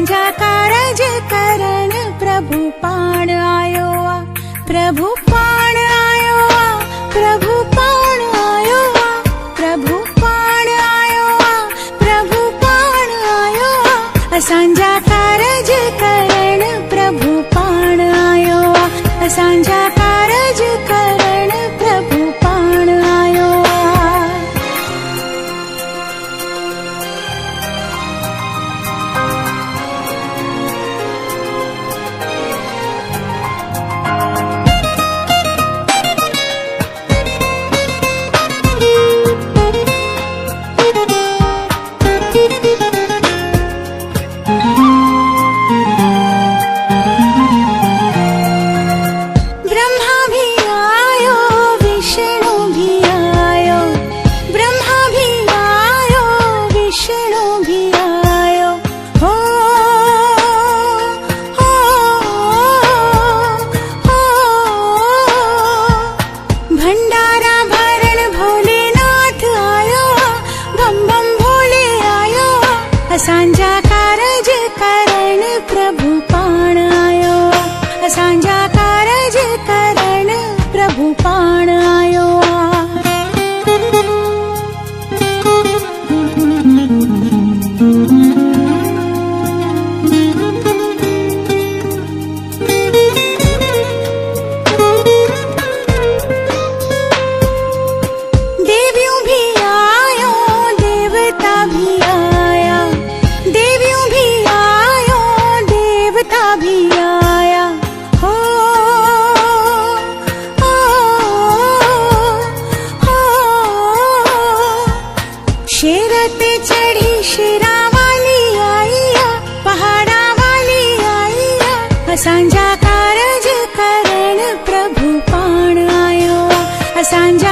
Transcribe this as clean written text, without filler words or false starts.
असांजा कारज करण प्रभु पाण आयो आ, प्रभु पाण आयो आ, प्रभु पाण आयो आ, प्रभु पाण आयो आ, प्रभु पाण आयो आ, असांजा कारज करण प्रभु पाण आयो आ, असांजा कारज करण प्रभु पाण आयो आ। ब्रह्मा भी आयो, विष्णु भी आयो, ब्रह्मा भी आयो, विष्णु भी आयो, हो हो हो भंडारा भरण भोलेनाथ आयो, बम बम भोले आयो, असांजा कारज करण प्रभु पाण आयो, असांजा कारज करण प्रभु पाण आयो आ। देवियों भी आयो, देवता भी आया, देवियों भी आयो, देवता भी आया, हो हो हो शेर ते चढ़ी शेरा वाली आई आ, पहाड़ा वाली आई आ, असांजा कारज करण प्रभु पाण आयो आ, असांजा